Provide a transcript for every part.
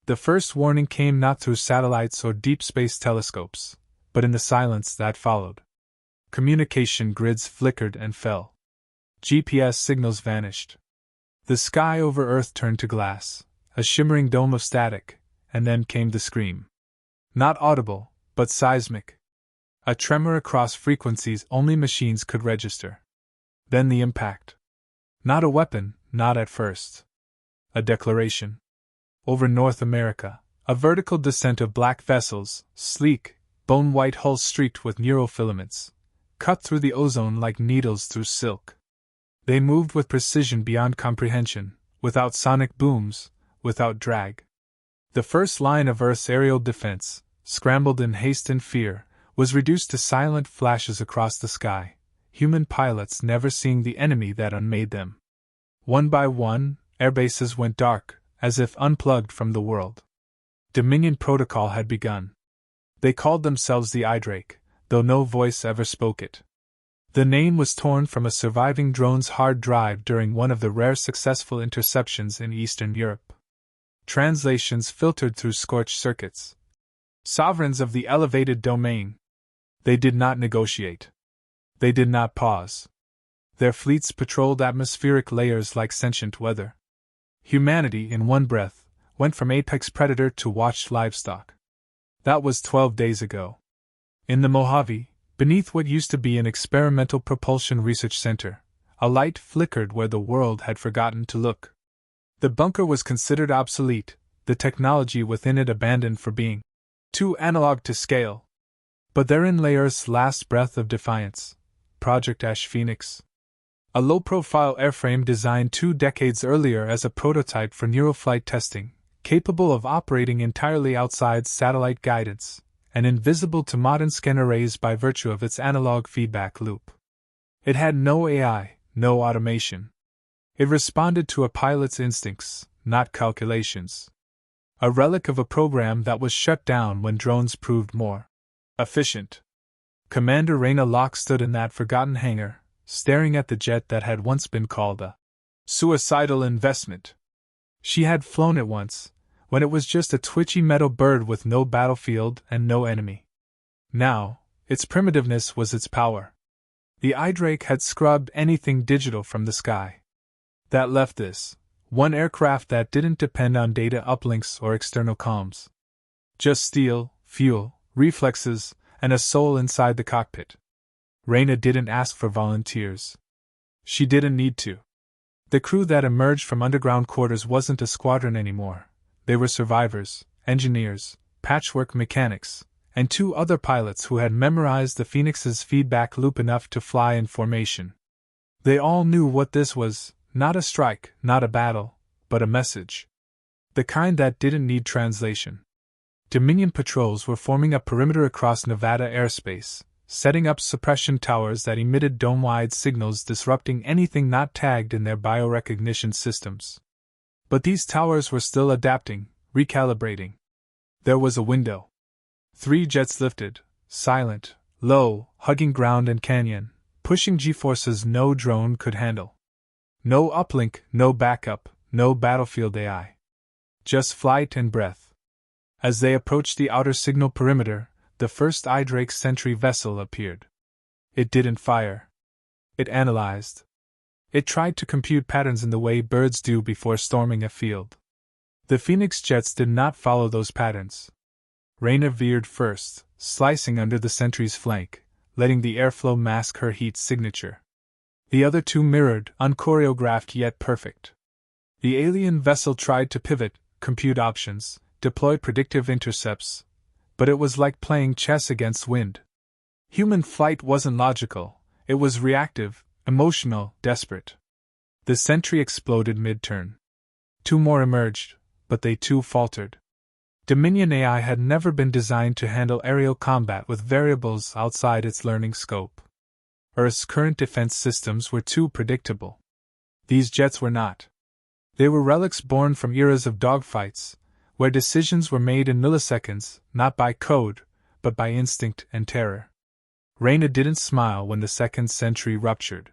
The first warning came not through satellites or deep space telescopes, but in the silence that followed. Communication grids flickered and fell. GPS signals vanished. The sky over Earth turned to glass, a shimmering dome of static, and then came the scream. Not audible, but seismic. A tremor across frequencies only machines could register. Then the impact. Not a weapon, not at first. A declaration. Over North America, a vertical descent of black vessels, sleek, bone-white hulls streaked with neurofilaments, cut through the ozone like needles through silk. They moved with precision beyond comprehension, without sonic booms, without drag. The first line of Earth's aerial defense, scrambled in haste and fear, was reduced to silent flashes across the sky, human pilots never seeing the enemy that unmade them. One by one, airbases went dark, as if unplugged from the world. Dominion protocol had begun. They called themselves the Idrake, though no voice ever spoke it. The name was torn from a surviving drone's hard drive during one of the rare successful interceptions in Eastern Europe. Translations filtered through scorched circuits. Sovereigns of the elevated domain. They did not negotiate. They did not pause. Their fleets patrolled atmospheric layers like sentient weather. Humanity, in one breath, went from apex predator to watched livestock. That was 12 days ago. In the Mojave, beneath what used to be an experimental propulsion research center, a light flickered where the world had forgotten to look. The bunker was considered obsolete, the technology within it abandoned for being too analog to scale. But therein lay Earth's last breath of defiance, Project Ash Phoenix. A low-profile airframe designed 2 decades earlier as a prototype for neuroflight testing, capable of operating entirely outside satellite guidance, and invisible to modern scanner rays by virtue of its analog feedback loop. It had no AI, no automation. It responded to a pilot's instincts, not calculations. A relic of a program that was shut down when drones proved more efficient. Commander Raina Locke stood in that forgotten hangar, staring at the jet that had once been called a suicidal investment. She had flown it once, when it was just a twitchy metal bird with no battlefield and no enemy. Now, its primitiveness was its power. The Idrake had scrubbed anything digital from the sky. That left this, one aircraft that didn't depend on data uplinks or external comms. Just steel, fuel, reflexes, and a soul inside the cockpit. Raina didn't ask for volunteers. She didn't need to. The crew that emerged from underground quarters wasn't a squadron anymore. They were survivors, engineers, patchwork mechanics, and 2 other pilots who had memorized the Phoenix's feedback loop enough to fly in formation. They all knew what this was, not a strike, not a battle, but a message. The kind that didn't need translation. Dominion patrols were forming a perimeter across Nevada airspace, setting up suppression towers that emitted dome-wide signals disrupting anything not tagged in their biorecognition systems. But these towers were still adapting, recalibrating. There was a window. 3 jets lifted, silent, low, hugging ground and canyon, pushing G-forces no drone could handle. No uplink, no backup, no battlefield AI. Just flight and breath. As they approached the outer signal perimeter, the first Idrake sentry vessel appeared. It didn't fire. It analyzed. It tried to compute patterns in the way birds do before storming a field. The Phoenix jets did not follow those patterns. Raina veered first, slicing under the sentry's flank, letting the airflow mask her heat signature. The other 2 mirrored, unchoreographed yet perfect. The alien vessel tried to pivot, compute options, deploy predictive intercepts, but it was like playing chess against wind. Human flight wasn't logical, it was reactive, emotional, desperate. The sentry exploded mid-turn. 2 more emerged, but they too faltered. Dominion AI had never been designed to handle aerial combat with variables outside its learning scope. Earth's current defense systems were too predictable. These jets were not. They were relics born from eras of dogfights, where decisions were made in milliseconds, not by code, but by instinct and terror. Raina didn't smile when the second sentry ruptured.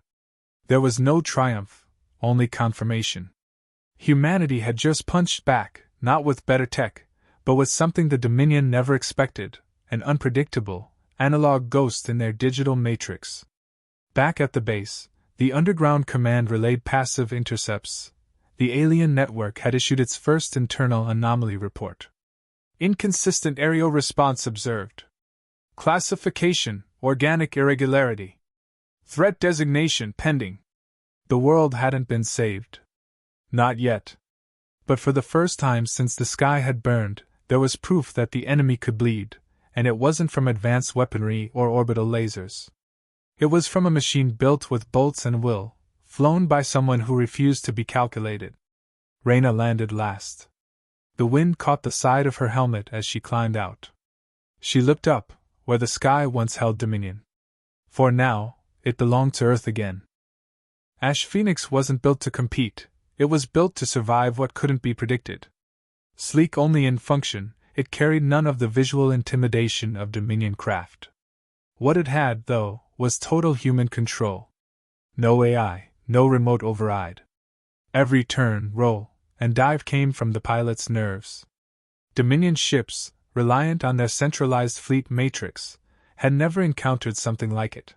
There was no triumph, only confirmation. Humanity had just punched back, not with better tech, but with something the Dominion never expected, an unpredictable, analog ghost in their digital matrix. Back at the base, the underground command relayed passive intercepts. The alien network had issued its first internal anomaly report. Inconsistent aerial response observed. Classification, organic irregularity. Threat designation pending. The world hadn't been saved. Not yet. But for the first time since the sky had burned, there was proof that the enemy could bleed, and it wasn't from advanced weaponry or orbital lasers. It was from a machine built with bolts and will, flown by someone who refused to be calculated. Reyna landed last. The wind caught the side of her helmet as she climbed out. She looked up, where the sky once held dominion. For now, it belonged to Earth again. Ash Phoenix wasn't built to compete, it was built to survive what couldn't be predicted. Sleek only in function, it carried none of the visual intimidation of Dominion craft. What it had, though, was total human control. No AI, no remote override. Every turn, roll, and dive came from the pilot's nerves. Dominion ships, reliant on their centralized fleet matrix, had never encountered something like it.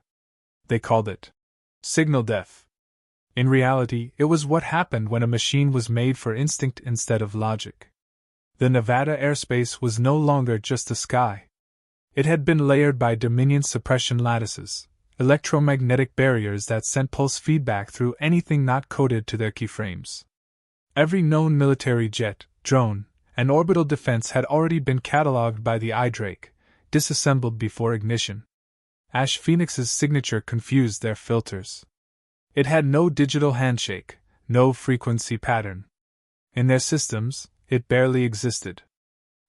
They called it signal death. In reality, it was what happened when a machine was made for instinct instead of logic. The Nevada airspace was no longer just a sky. It had been layered by Dominion suppression lattices, electromagnetic barriers that sent pulse feedback through anything not coded to their keyframes. Every known military jet, drone, and orbital defense had already been catalogued by the iDrake, disassembled before ignition. Ash Phoenix's signature confused their filters. It had no digital handshake, no frequency pattern. In their systems, it barely existed.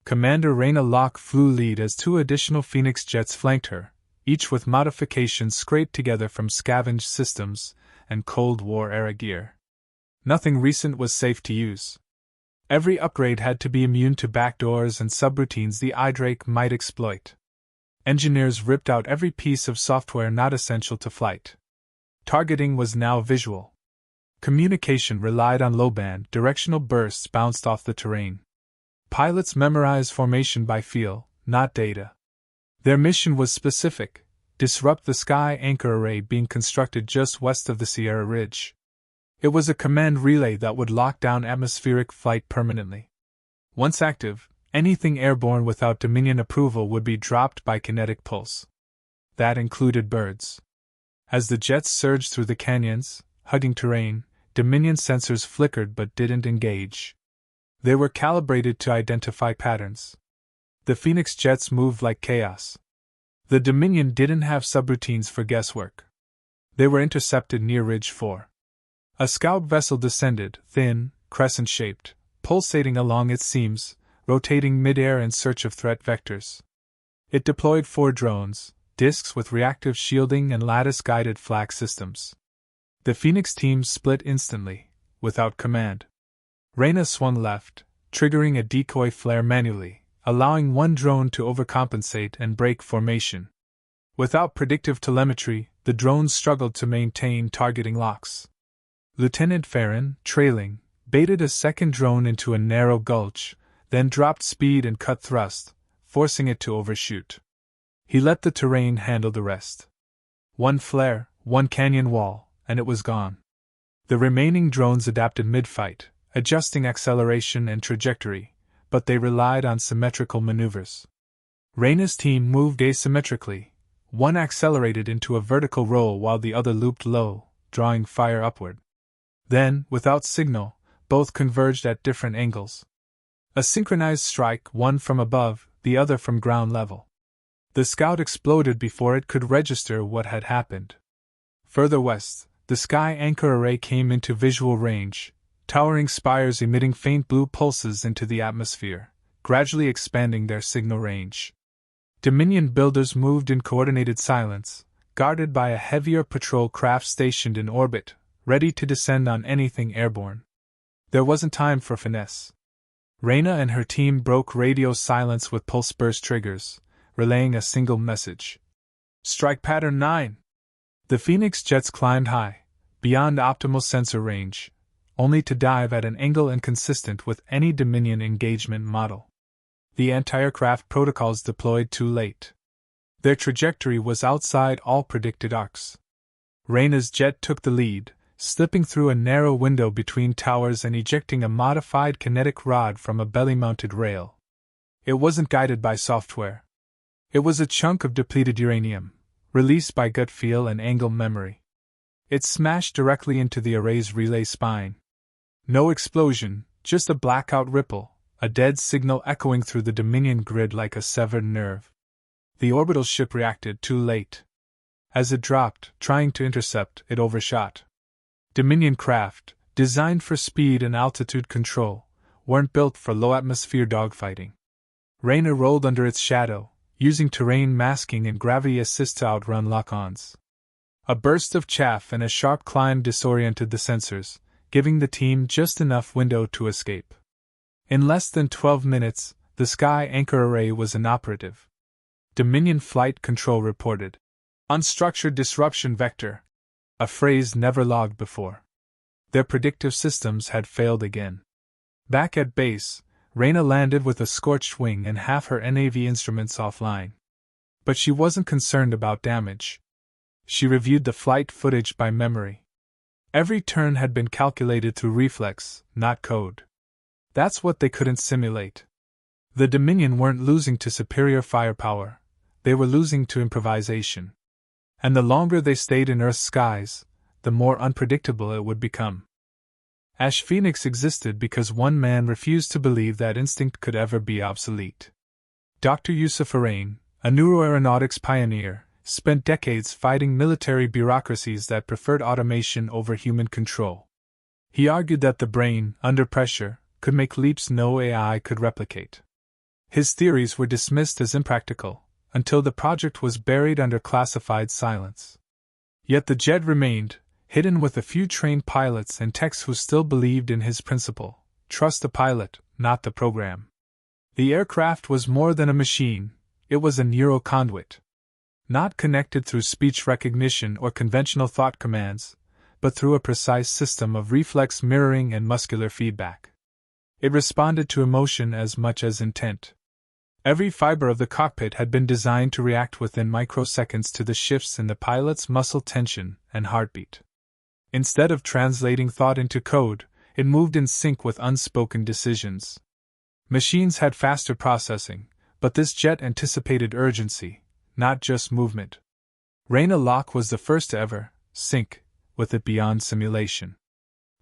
Commander Reyna Locke flew lead as two additional Phoenix jets flanked her, each with modifications scraped together from scavenged systems and Cold War-era gear. Nothing recent was safe to use. Every upgrade had to be immune to backdoors and subroutines the iDrake might exploit. Engineers ripped out every piece of software not essential to flight. Targeting was now visual. Communication relied on low-band, directional bursts bounced off the terrain. Pilots memorized formation by feel, not data. Their mission was specific: disrupt the sky anchor array being constructed just west of the Sierra Ridge. It was a command relay that would lock down atmospheric flight permanently. Once active, anything airborne without Dominion approval would be dropped by kinetic pulse. That included birds. As the jets surged through the canyons, hugging terrain, Dominion sensors flickered but didn't engage. They were calibrated to identify patterns. The Phoenix jets moved like chaos. The Dominion didn't have subroutines for guesswork. They were intercepted near Ridge 4. A scout vessel descended, thin, crescent-shaped, pulsating along its seams, rotating mid-air in search of threat vectors. It deployed 4 drones, discs with reactive shielding and lattice-guided flak systems. The Phoenix team split instantly, without command. Reyna swung left, triggering a decoy flare manually, allowing one drone to overcompensate and break formation. Without predictive telemetry, the drones struggled to maintain targeting locks. Lieutenant Farron, trailing, baited a second drone into a narrow gulch, then dropped speed and cut thrust, forcing it to overshoot. He let the terrain handle the rest. One flare, one canyon wall, and it was gone. The remaining drones adapted mid-fight, adjusting acceleration and trajectory, but they relied on symmetrical maneuvers. Reyna's team moved asymmetrically. One accelerated into a vertical roll while the other looped low, drawing fire upward. Then, without signal, both converged at different angles. A synchronized strike, one from above, the other from ground level. The scout exploded before it could register what had happened. Further west, the sky anchor array came into visual range, towering spires emitting faint blue pulses into the atmosphere, gradually expanding their signal range. Dominion builders moved in coordinated silence, guarded by a heavier patrol craft stationed in orbit, ready to descend on anything airborne. There wasn't time for finesse. Reyna and her team broke radio silence with pulse burst triggers, relaying a single message. Strike pattern 9! The Phoenix jets climbed high, beyond optimal sensor range, only to dive at an angle inconsistent with any Dominion engagement model. The anti-aircraft protocols deployed too late. Their trajectory was outside all predicted arcs. Reyna's jet took the lead, slipping through a narrow window between towers and ejecting a modified kinetic rod from a belly-mounted rail. It wasn't guided by software. It was a chunk of depleted uranium, released by gut feel and angle memory. It smashed directly into the array's relay spine. No explosion, just a blackout ripple, a dead signal echoing through the Dominion grid like a severed nerve. The orbital ship reacted too late. As it dropped, trying to intercept, it overshot. Dominion craft, designed for speed and altitude control, weren't built for low-atmosphere dogfighting. Reyna rolled under its shadow, using terrain masking and gravity assist to outrun lock-ons. A burst of chaff and a sharp climb disoriented the sensors, giving the team just enough window to escape. In less than 12 minutes, the Sky Anchor Array was inoperative. Dominion Flight Control reported. Unstructured disruption vector. A phrase never logged before. Their predictive systems had failed again. Back at base, Reyna landed with a scorched wing and half her NAV instruments offline. But she wasn't concerned about damage. She reviewed the flight footage by memory. Every turn had been calculated through reflex, not code. That's what they couldn't simulate. The Dominion weren't losing to superior firepower, they were losing to improvisation. And the longer they stayed in Earth's skies, the more unpredictable it would become. Ash Phoenix existed because one man refused to believe that instinct could ever be obsolete. Dr. Yusuf Arain, a neuroaeronautics pioneer, spent decades fighting military bureaucracies that preferred automation over human control. He argued that the brain, under pressure, could make leaps no AI could replicate. His theories were dismissed as impractical, until the project was buried under classified silence. Yet the jet remained, hidden with a few trained pilots and techs who still believed in his principle: trust the pilot, not the program. The aircraft was more than a machine, it was a neural conduit. Not connected through speech recognition or conventional thought commands, but through a precise system of reflex mirroring and muscular feedback. It responded to emotion as much as intent. Every fiber of the cockpit had been designed to react within microseconds to the shifts in the pilot's muscle tension and heartbeat. Instead of translating thought into code, it moved in sync with unspoken decisions. Machines had faster processing, but this jet anticipated urgency, not just movement. Reyna Locke was the first to ever sync with it beyond simulation.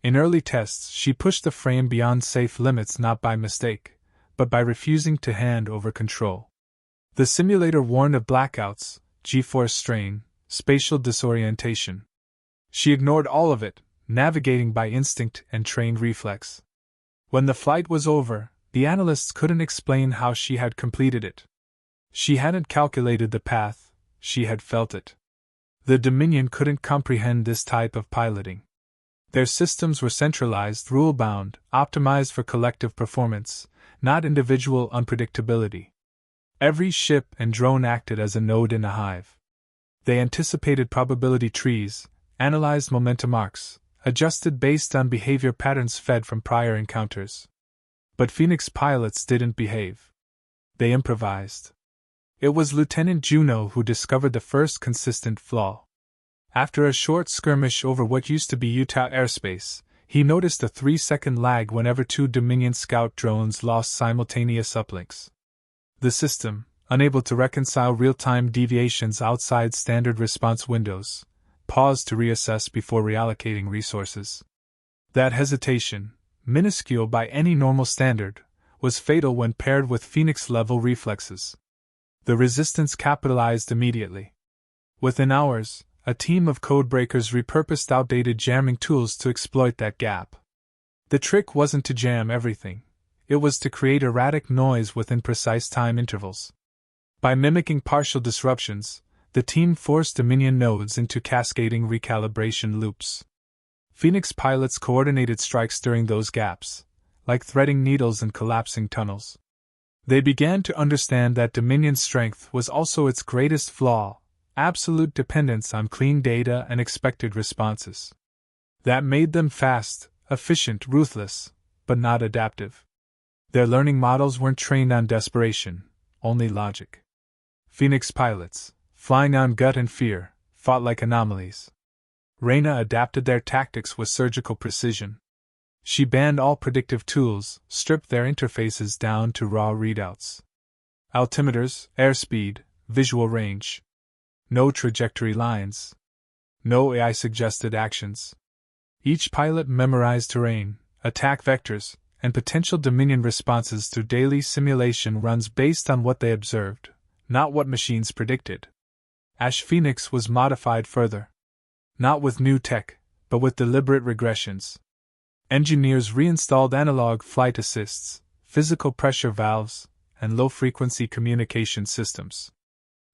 In early tests, she pushed the frame beyond safe limits not by mistake, but by refusing to hand over control. The simulator warned of blackouts, G-force strain, spatial disorientation. She ignored all of it, navigating by instinct and trained reflex. When the flight was over, the analysts couldn't explain how she had completed it. She hadn't calculated the path, she had felt it. The Dominion couldn't comprehend this type of piloting. Their systems were centralized, rule-bound, optimized for collective performance, not individual unpredictability. Every ship and drone acted as a node in a hive. They anticipated probability trees, analyzed momentum arcs, adjusted based on behavior patterns fed from prior encounters. But Phoenix pilots didn't behave. They improvised. It was Lieutenant Juno who discovered the first consistent flaw. After a short skirmish over what used to be Utah airspace, he noticed a 3-second lag whenever two Dominion scout drones lost simultaneous uplinks. The system, unable to reconcile real-time deviations outside standard response windows, paused to reassess before reallocating resources. That hesitation, minuscule by any normal standard, was fatal when paired with Phoenix-level reflexes. The resistance capitalized immediately. Within hours, a team of codebreakers repurposed outdated jamming tools to exploit that gap. The trick wasn't to jam everything, it was to create erratic noise within precise time intervals. By mimicking partial disruptions, the team forced Dominion nodes into cascading recalibration loops. Phoenix pilots coordinated strikes during those gaps, like threading needles in collapsing tunnels. They began to understand that Dominion's strength was also its greatest flaw: absolute dependence on clean data and expected responses. That made them fast, efficient, ruthless, but not adaptive. Their learning models weren't trained on desperation, only logic. Phoenix pilots, flying on gut and fear, fought like anomalies. Reyna adapted their tactics with surgical precision. She banned all predictive tools, stripped their interfaces down to raw readouts. Altimeters, airspeed, visual range. No trajectory lines. No AI-suggested actions. Each pilot memorized terrain, attack vectors, and potential Dominion responses through daily simulation runs based on what they observed, not what machines predicted. Ash Phoenix was modified further. Not with new tech, but with deliberate regressions. Engineers reinstalled analog flight assists, physical pressure valves, and low-frequency communication systems.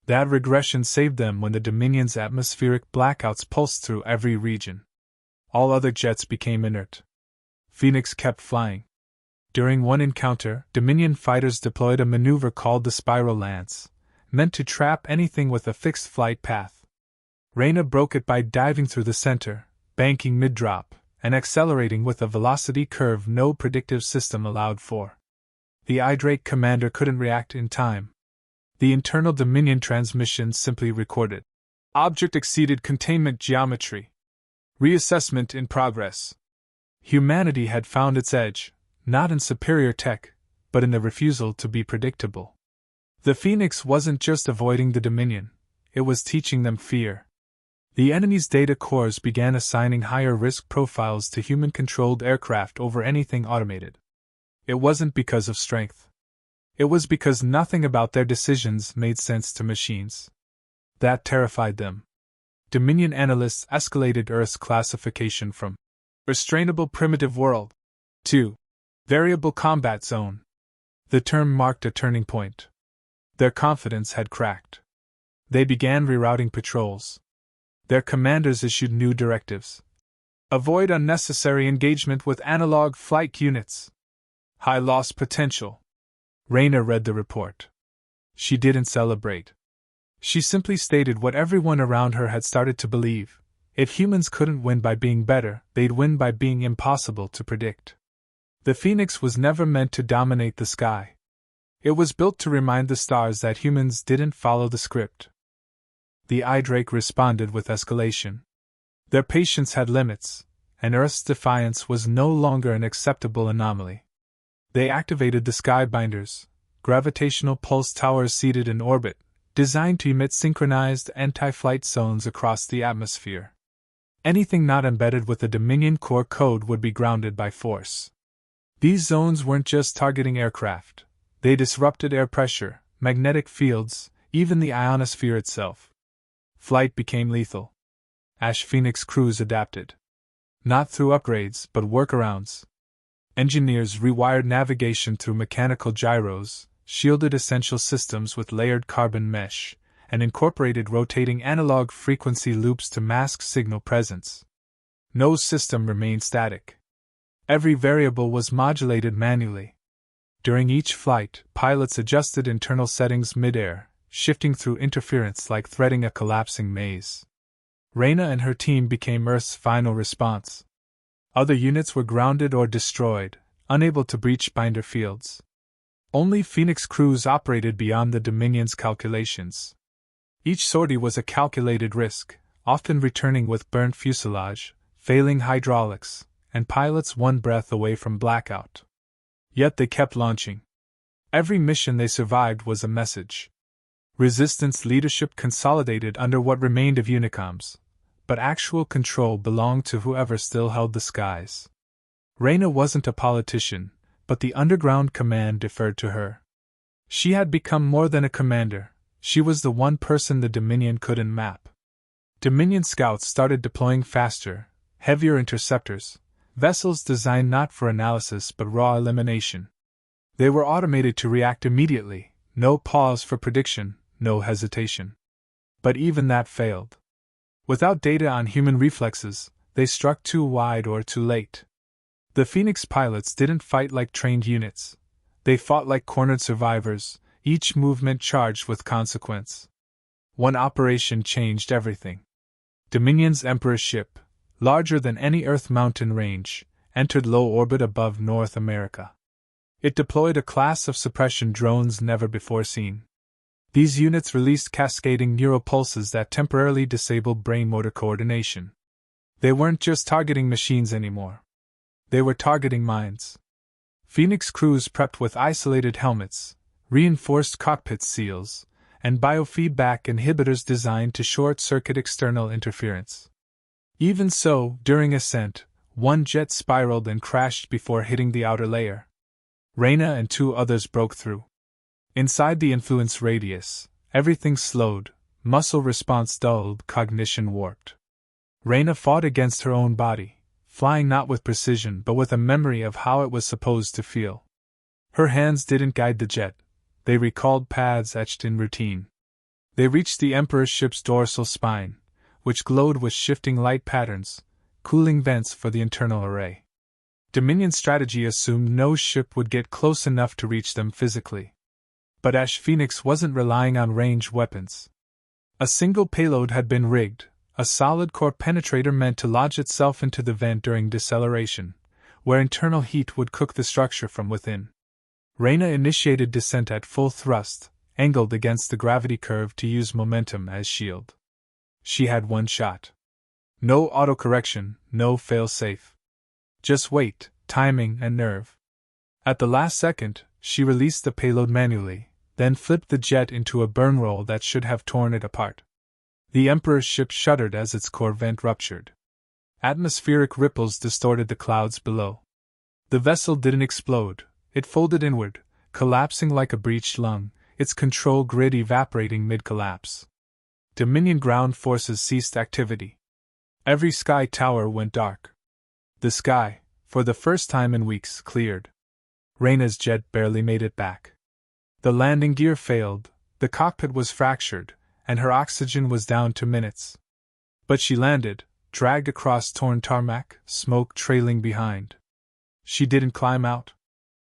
That regression saved them when the Dominion's atmospheric blackouts pulsed through every region. All other jets became inert. Phoenix kept flying. During one encounter, Dominion fighters deployed a maneuver called the Spiral Lance, meant to trap anything with a fixed flight path. Reyna broke it by diving through the center, banking mid-drop, and accelerating with a velocity curve no predictive system allowed for. The Drake commander couldn't react in time. The internal Dominion transmission simply recorded. Object exceeded containment geometry. Reassessment in progress. Humanity had found its edge, not in superior tech, but in the refusal to be predictable. The Phoenix wasn't just avoiding the Dominion, it was teaching them fear. The enemy's data cores began assigning higher risk profiles to human-controlled aircraft over anything automated. It wasn't because of strength. It was because nothing about their decisions made sense to machines. That terrified them. Dominion analysts escalated Earth's classification from restrainable primitive world to variable combat zone. The term marked a turning point. Their confidence had cracked. They began rerouting patrols. Their commanders issued new directives. Avoid unnecessary engagement with analog flight units. High loss potential. Reyna read the report. She didn't celebrate. She simply stated what everyone around her had started to believe. If humans couldn't win by being better, they'd win by being impossible to predict. The Phoenix was never meant to dominate the sky. It was built to remind the stars that humans didn't follow the script. The Drake responded with escalation. Their patience had limits, and Earth's defiance was no longer an acceptable anomaly. They activated the Skybinders, gravitational pulse towers seated in orbit, designed to emit synchronized anti-flight zones across the atmosphere. Anything not embedded with the Dominion core code would be grounded by force. These zones weren't just targeting aircraft. They disrupted air pressure, magnetic fields, even the ionosphere itself. Flight became lethal. Ash Phoenix crews adapted. Not through upgrades, but workarounds. Engineers rewired navigation through mechanical gyros, shielded essential systems with layered carbon mesh, and incorporated rotating analog frequency loops to mask signal presence. No system remained static. Every variable was modulated manually. During each flight, pilots adjusted internal settings mid-air, shifting through interference like threading a collapsing maze. Reyna and her team became Earth's final response. Other units were grounded or destroyed, unable to breach binder fields. Only Phoenix crews operated beyond the Dominion's calculations. Each sortie was a calculated risk, often returning with burnt fuselage, failing hydraulics, and pilots one breath away from blackout. Yet they kept launching. Every mission they survived was a message. Resistance leadership consolidated under what remained of Unicoms, but actual control belonged to whoever still held the skies. Reyna wasn't a politician, but the underground command deferred to her. She had become more than a commander, she was the one person the Dominion couldn't map. Dominion scouts started deploying faster, heavier interceptors, vessels designed not for analysis but raw elimination. They were automated to react immediately, no pause for prediction, no hesitation. But even that failed. Without data on human reflexes, they struck too wide or too late. The Phoenix pilots didn't fight like trained units. They fought like cornered survivors, each movement charged with consequence. One operation changed everything. Dominion's Emperor ship, larger than any Earth mountain range, entered low orbit above North America. It deployed a class of suppression drones never before seen. These units released cascading neural pulses that temporarily disabled brain-motor coordination. They weren't just targeting machines anymore. They were targeting minds. Phoenix crews prepped with isolated helmets, reinforced cockpit seals, and biofeedback inhibitors designed to short-circuit external interference. Even so, during ascent, one jet spiraled and crashed before hitting the outer layer. Reyna and 2 others broke through. Inside the influence radius, everything slowed, muscle response dulled, cognition warped. Reyna fought against her own body, flying not with precision but with a memory of how it was supposed to feel. Her hands didn't guide the jet, they recalled paths etched in routine. They reached the Emperor's ship's dorsal spine, which glowed with shifting light patterns, cooling vents for the internal array. Dominion strategy assumed no ship would get close enough to reach them physically. But Ash Phoenix wasn't relying on ranged weapons. A single payload had been rigged, a solid core penetrator meant to lodge itself into the vent during deceleration, where internal heat would cook the structure from within. Reyna initiated descent at full thrust, angled against the gravity curve to use momentum as shield. She had one shot. No autocorrection, no fail-safe. Just weight, timing, and nerve. At the last second, she released the payload manually, then flipped the jet into a burn roll that should have torn it apart. The Emperor's ship shuddered as its core vent ruptured. Atmospheric ripples distorted the clouds below. The vessel didn't explode, it folded inward, collapsing like a breached lung, its control grid evaporating mid-collapse. Dominion ground forces ceased activity. Every sky tower went dark. The sky, for the first time in weeks, cleared. Reyna's jet barely made it back. The landing gear failed, the cockpit was fractured, and her oxygen was down to minutes. But she landed, dragged across torn tarmac, smoke trailing behind. She didn't climb out.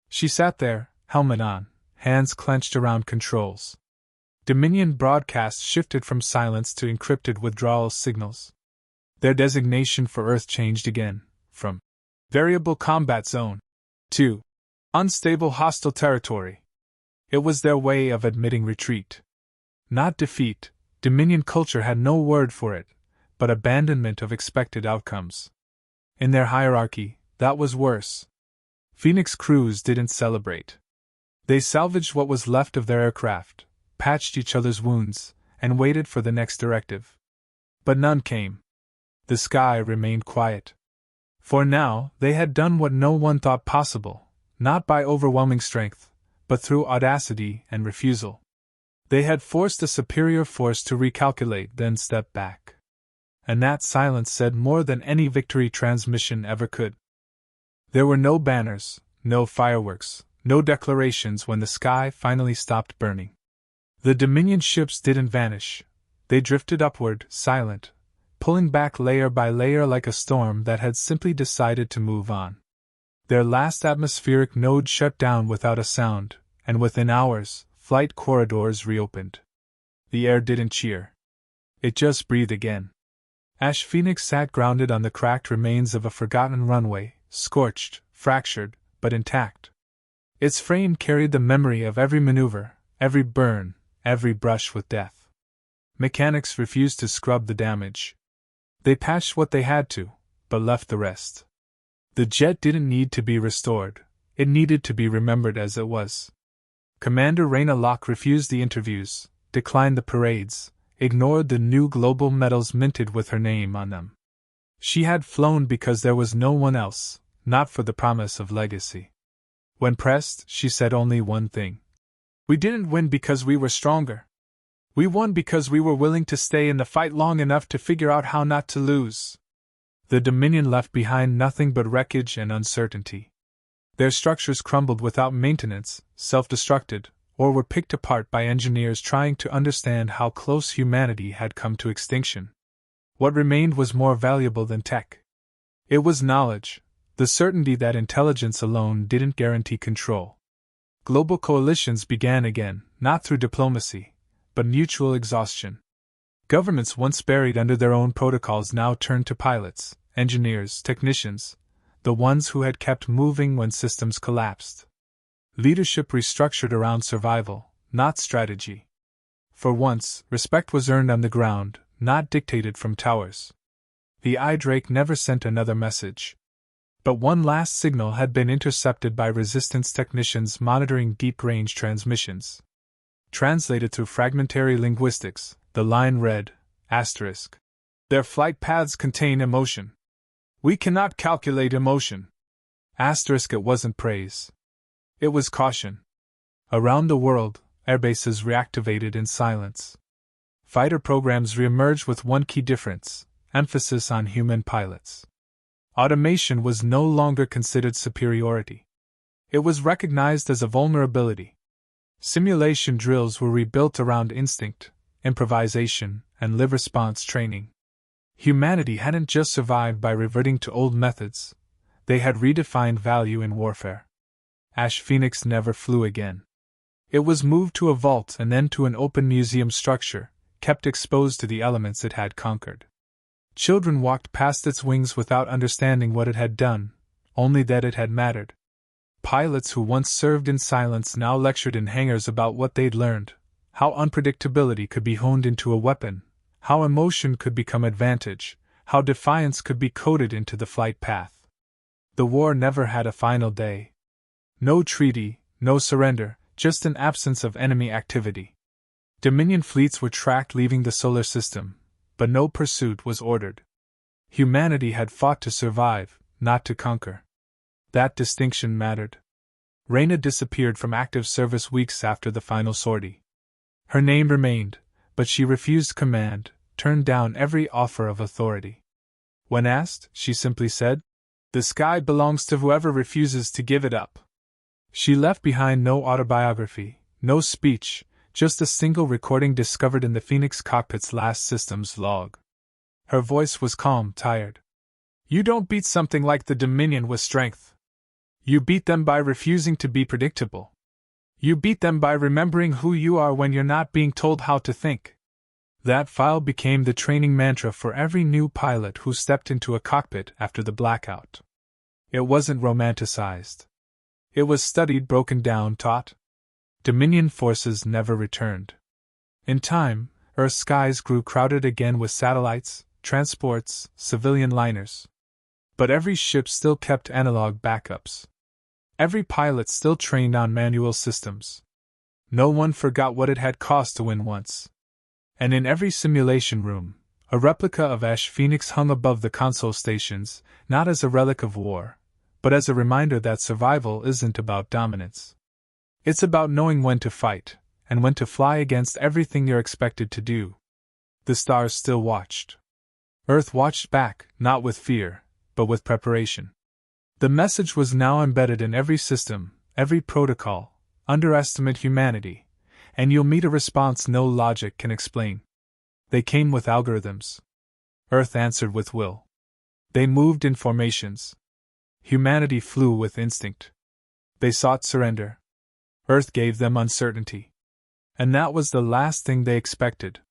She sat there, helmet on, hands clenched around controls. Dominion broadcasts shifted from silence to encrypted withdrawal signals. Their designation for Earth changed again, from variable combat zone to unstable hostile territory. It was their way of admitting retreat. Not defeat, Dominion culture had no word for it, but abandonment of expected outcomes. In their hierarchy, that was worse. Phoenix crews didn't celebrate. They salvaged what was left of their aircraft, patched each other's wounds, and waited for the next directive. But none came. The sky remained quiet. For now, they had done what no one thought possible, not by overwhelming strength, but through audacity and refusal. They had forced a superior force to recalculate, then step back. And that silence said more than any victory transmission ever could. There were no banners, no fireworks, no declarations when the sky finally stopped burning. The Dominion ships didn't vanish. They drifted upward, silent, pulling back layer by layer like a storm that had simply decided to move on. Their last atmospheric node shut down without a sound, and within hours, flight corridors reopened. The air didn't cheer. It just breathed again. Ash Phoenix sat grounded on the cracked remains of a forgotten runway, scorched, fractured, but intact. Its frame carried the memory of every maneuver, every burn, every brush with death. Mechanics refused to scrub the damage. They patched what they had to, but left the rest. The jet didn't need to be restored, it needed to be remembered as it was. Commander Reyna Locke refused the interviews, declined the parades, ignored the new global medals minted with her name on them. She had flown because there was no one else, not for the promise of legacy. When pressed, she said only one thing. We didn't win because we were stronger. We won because we were willing to stay in the fight long enough to figure out how not to lose. The Dominion left behind nothing but wreckage and uncertainty. Their structures crumbled without maintenance, self-destructed, or were picked apart by engineers trying to understand how close humanity had come to extinction. What remained was more valuable than tech. It was knowledge, the certainty that intelligence alone didn't guarantee control. Global coalitions began again, not through diplomacy, but mutual exhaustion. Governments once buried under their own protocols now turned to pilots, engineers, technicians, the ones who had kept moving when systems collapsed. Leadership restructured around survival, not strategy. For once, respect was earned on the ground, not dictated from towers. The eye drake never sent another message. But one last signal had been intercepted by resistance technicians monitoring deep-range transmissions. Translated through fragmentary linguistics, the line read, asterisk. Their flight paths contain emotion. We cannot calculate emotion. Asterisk. It wasn't praise. It was caution. Around the world, airbases reactivated in silence. Fighter programs reemerged with one key difference: emphasis on human pilots. Automation was no longer considered superiority. It was recognized as a vulnerability. Simulation drills were rebuilt around instinct, improvisation, and live response training. Humanity hadn't just survived by reverting to old methods, they had redefined value in warfare. Ash Phoenix never flew again. It was moved to a vault and then to an open museum structure, kept exposed to the elements it had conquered. Children walked past its wings without understanding what it had done, only that it had mattered. Pilots who once served in silence now lectured in hangars about what they'd learned, how unpredictability could be honed into a weapon, how emotion could become advantage, how defiance could be coded into the flight path. The war never had a final day. No treaty, no surrender, just an absence of enemy activity. Dominion fleets were tracked leaving the solar system, but no pursuit was ordered. Humanity had fought to survive, not to conquer. That distinction mattered. Reyna disappeared from active service weeks after the final sortie. Her name remained, but she refused command, turned down every offer of authority. When asked, she simply said, "The sky belongs to whoever refuses to give it up." She left behind no autobiography, no speech, just a single recording discovered in the Phoenix cockpit's last systems log. Her voice was calm, tired. "You don't beat something like the Dominion with strength. You beat them by refusing to be predictable. You beat them by remembering who you are when you're not being told how to think." That file became the training mantra for every new pilot who stepped into a cockpit after the blackout. It wasn't romanticized. It was studied, broken down, taught. Dominion forces never returned. In time, Earth's skies grew crowded again with satellites, transports, civilian liners. But every ship still kept analog backups. Every pilot still trained on manual systems. No one forgot what it had cost to win once. And in every simulation room, a replica of Ash Phoenix hung above the console stations, not as a relic of war, but as a reminder that survival isn't about dominance. It's about knowing when to fight, and when to fly against everything you're expected to do. The stars still watched. Earth watched back, not with fear, but with preparation. The message was now embedded in every system, every protocol: underestimate humanity, and you'll meet a response no logic can explain. They came with algorithms. Earth answered with will. They moved in formations. Humanity flew with instinct. They sought surrender. Earth gave them uncertainty. And that was the last thing they expected.